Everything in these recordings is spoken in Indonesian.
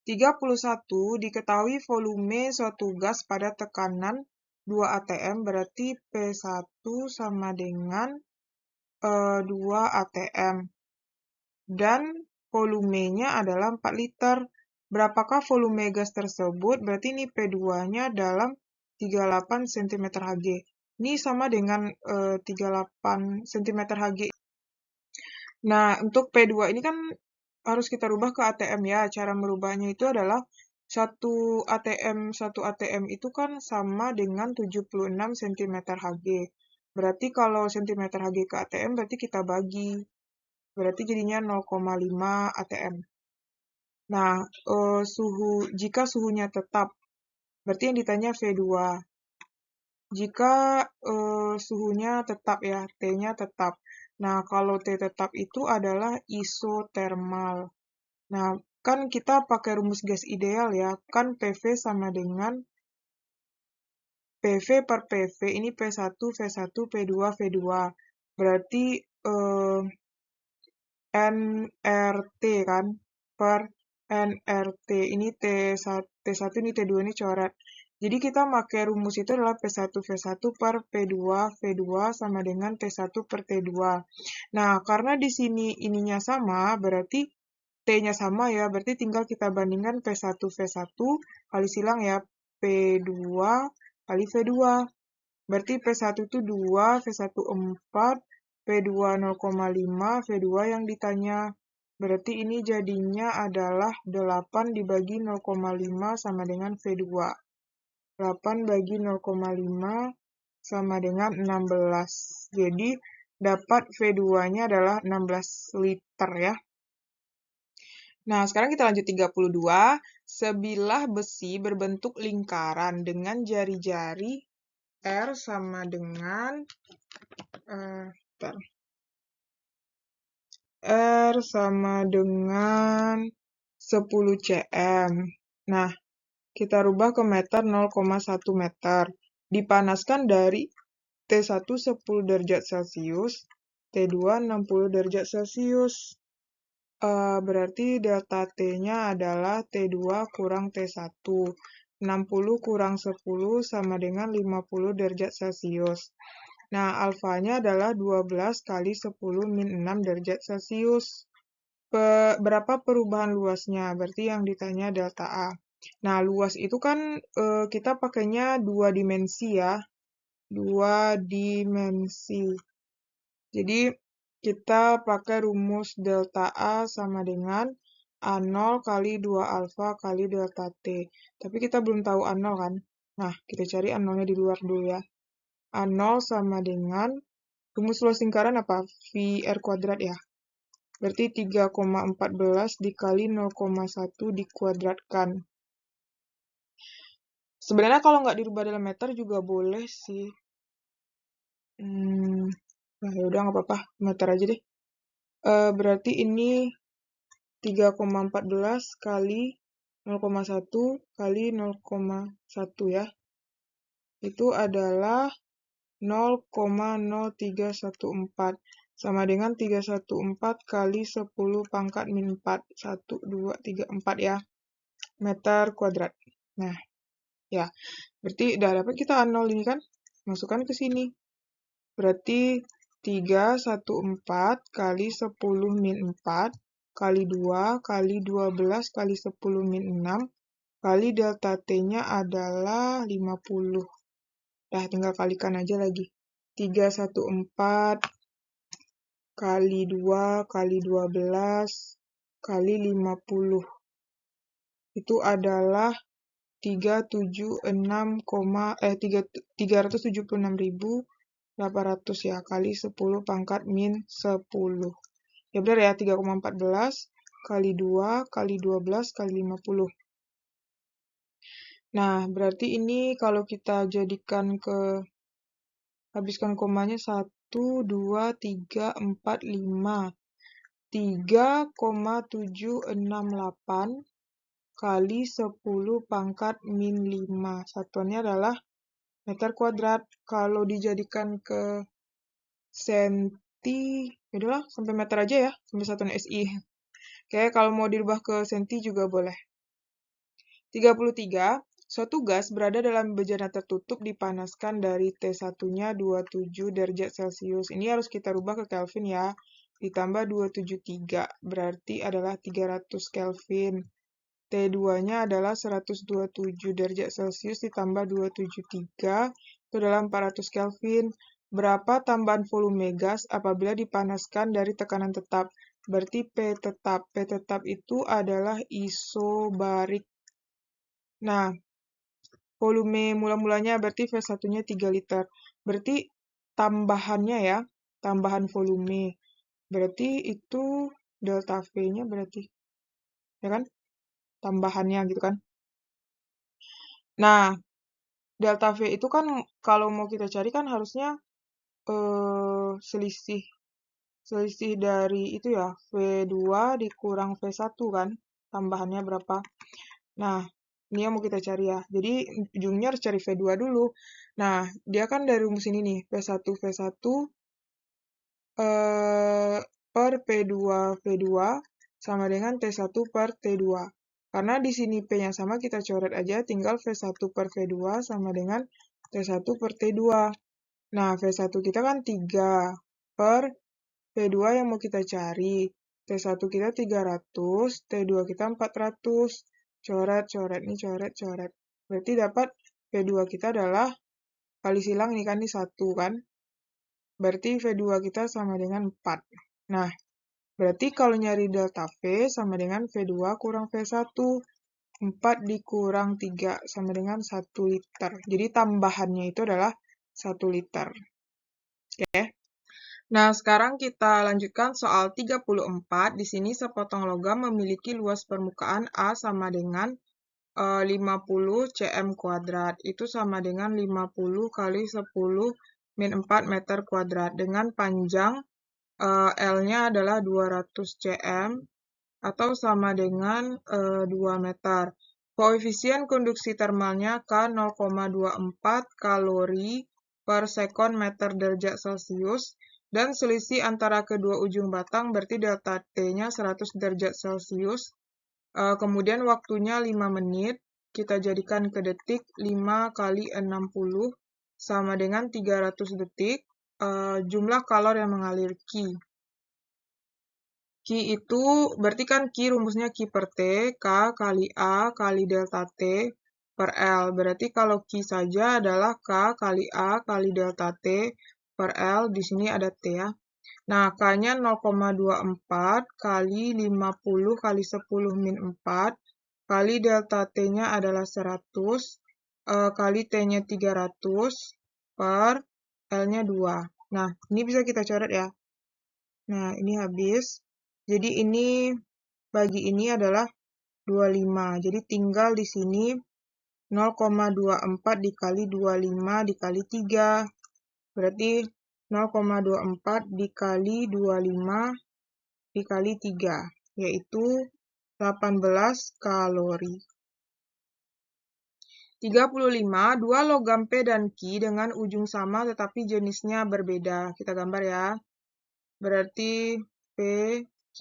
31 diketahui volume suatu gas pada tekanan 2 atm, berarti P1 sama dengan 2 atm. Dan volumenya adalah 4 liter. Berapakah volume gas tersebut? Berarti ini P2-nya dalam 38 cm Hg. Ini sama dengan 38 cm Hg. Nah, untuk P2 ini kan harus kita rubah ke ATM ya. Cara merubahnya itu adalah 1 ATM itu kan sama dengan 76 cm Hg. Berarti kalau cm Hg ke ATM berarti kita bagi. Berarti jadinya 0,5 ATM. Nah, jika suhunya tetap, berarti yang ditanya V2. Jika suhunya tetap ya, T-nya tetap. Nah, kalau T tetap itu adalah isotermal. Nah, kan kita pakai rumus gas ideal ya, kan PV sama dengan PV per PV, ini P1, V1, P2, V2. Berarti nRT kan, per nRT. Ini T1 ini T2 ini coret. Jadi kita pakai rumus itu adalah P1 V1 per P2 V2 sama dengan T1 per T2. Nah, karena di sini ininya sama, berarti T-nya sama ya, berarti tinggal kita bandingkan P1 V1 kali silang ya, P2 kali V2. Berarti P1 itu 2, V1 4, P2 0,5, V2 yang ditanya. Berarti ini jadinya adalah 8 dibagi 0,5 sama dengan V2. 8 bagi 0,5 sama dengan 16. Jadi dapat V2-nya adalah 16 liter ya. Nah, sekarang kita lanjut 32. Sebilah besi berbentuk lingkaran dengan jari-jari R sama dengan R sama dengan 10 cm. Nah, kita rubah ke meter 0,1 meter. Dipanaskan dari T1 10 derajat Celcius, T2 60 derajat Celcius. Berarti delta T-nya adalah T2 kurang T1. 60 kurang 10 sama dengan 50 derajat Celcius. Nah, alfanya adalah 12 kali 10 min 6 derajat Celcius. Berapa perubahan luasnya? Berarti yang ditanya delta A. Nah, luas itu kan kita pakainya 2 dimensi ya. 2 dimensi. Jadi, kita pakai rumus delta A sama dengan A0 kali 2 alfa kali delta T. Tapi kita belum tahu A0 kan? Nah, kita cari A0-nya di luar dulu ya. A0 sama dengan, rumus luas lingkaran apa? VR kuadrat ya. Berarti 3,14 dikali 0,1 dikuadratkan. Sebenarnya kalau nggak dirubah dalam meter juga boleh sih. Nah, yaudah nggak apa-apa, meter aja deh. Berarti ini 3,14 kali 0,1 kali 0,1 ya. Itu adalah 0,0314 sama dengan 314 kali 10 pangkat min 4. 1, 2, 3, 4 ya. Meter kuadrat. Nah, ya. Berarti udah dapat kita A0 ini kan. Masukkan ke sini. Berarti 314 kali 10 min 4 kali 2 kali 12 kali 10 min 6 kali delta T-nya adalah 50. Dah, tinggal kalikan aja lagi. 314 kali 2 kali 12 kali 50. Itu adalah 376.800 ya, kali 10 pangkat min 10. Ya benar ya, 3,14 kali 2 kali 12 kali 50. Nah, berarti ini kalau kita jadikan habiskan komanya 1, 2, 3, 4, 5. 3,768 kali 10 pangkat min 5. Satuannya adalah meter kuadrat. Kalau dijadikan ke senti, yaudahlah sampai meter aja ya, sampai satuan SI. Oke, kalau mau dirubah ke senti juga boleh. 33. Suatu gas berada dalam bejana tertutup dipanaskan dari T1-nya 27 derajat Celcius. Ini harus kita rubah ke Kelvin ya. Ditambah 273, berarti adalah 300 Kelvin. T2-nya adalah 127 derajat Celcius ditambah 273, itu adalah 400 Kelvin. Berapa tambahan volume gas apabila dipanaskan dari tekanan tetap? Berarti P tetap. P tetap itu adalah isobarik. Nah, volume mula-mulanya berarti V1-nya 3 liter. Berarti tambahannya ya, tambahan volume. Berarti itu delta V-nya berarti. Ya kan? Tambahannya gitu kan. Nah, delta V itu kan kalau mau kita cari kan harusnya selisih dari itu ya, V2 dikurang V1 kan. Tambahannya berapa? Nah, ini yang mau kita cari ya. Jadi, ujungnya harus cari V2 dulu. Nah, dia kan dari rumus ini nih, V1 per P2 sama dengan T1 per T2. Karena di sini P-nya sama, kita coret aja, tinggal V1 per V2 sama dengan T1 per T2. Nah, V1 kita kan 3 per P2 yang mau kita cari. T1 kita 300, T2 kita 400. Coret, coret, nih coret, coret. Berarti dapat V2 kita adalah, kali silang ini kan, ini 1 kan. Berarti V2 kita sama dengan 4. Nah, berarti kalau nyari delta V sama dengan V2 kurang V1. 4 dikurang 3 sama dengan 1 liter. Jadi tambahannya itu adalah 1 liter. Oke. Nah, sekarang kita lanjutkan soal 34. Di sini sepotong logam memiliki luas permukaan A sama dengan 50 cm kuadrat. Itu sama dengan 50 kali 10 min 4 meter kuadrat. Dengan panjang L-nya adalah 200 cm atau sama dengan 2 meter. Koefisien konduksi termalnya K 0,24 kalori per sekon meter derajat Celcius. Dan selisih antara kedua ujung batang berarti delta T-nya 100 derajat Celcius. Kemudian waktunya 5 menit. Kita jadikan ke detik, 5 kali 60 sama dengan 300 detik. Jumlah kalor yang mengalir Q. Q itu, berarti kan Q rumusnya Q per T, K kali A kali delta T per L. Berarti kalau Q saja adalah K kali A kali delta T per L. Di sini ada T ya. Nah, K-nya 0,24 kali 50 kali 10 min 4 kali delta T-nya adalah 100 kali T-nya 300 per L-nya 2. Nah, ini bisa kita coret ya. Nah, ini habis. Jadi ini bagi ini adalah 25. Jadi tinggal di sini 0,24 dikali 25 dikali 3. Berarti 0,24 dikali 25 dikali 3, yaitu 18 kalori. 35. Dua logam P dan Q dengan ujung sama tetapi jenisnya berbeda. Kita gambar ya. Berarti P, Q.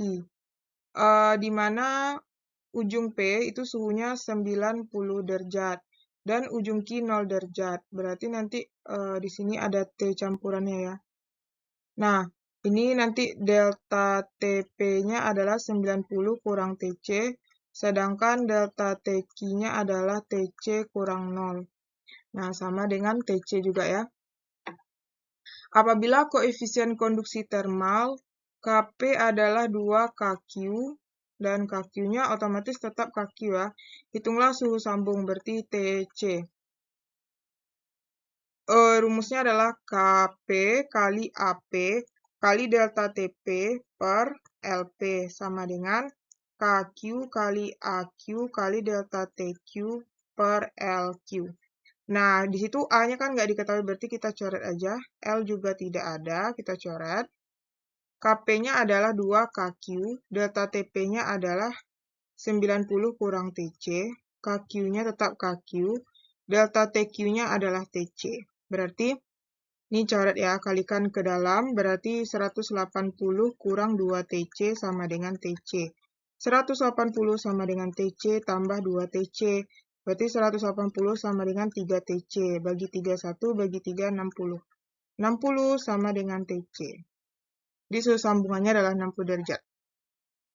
Di mana ujung P itu suhunya 90 derajat dan ujung Q 0 derajat. Berarti nanti di sini ada T campurannya ya. Nah, ini nanti delta TP-nya adalah 90 kurang TC, sedangkan delta TQ-nya adalah TC kurang 0. Nah, sama dengan TC juga ya. Apabila koefisien konduksi termal Kp adalah 2 KQ, dan KQ-nya otomatis tetap KQ ya. Hitunglah suhu sambung, berarti TC. Rumusnya adalah Kp kali AP kali delta TP per LP sama dengan KQ kali AQ kali delta TQ per LQ. Nah, di situ A-nya kan nggak diketahui, berarti kita coret aja. L juga tidak ada, kita coret. Kp-nya adalah 2 KQ, delta TP-nya adalah 90 kurang TC, KQ-nya tetap KQ, delta TQ-nya adalah TC. Berarti, ini coret ya, kalikan ke dalam, berarti 180 kurang 2 TC sama dengan TC. 180 sama dengan TC tambah 2 TC. Berarti 180 sama dengan 3 TC. Bagi 3, 1, bagi 3, 60. 60 sama dengan TC. Jadi sambungannya adalah 60 derajat.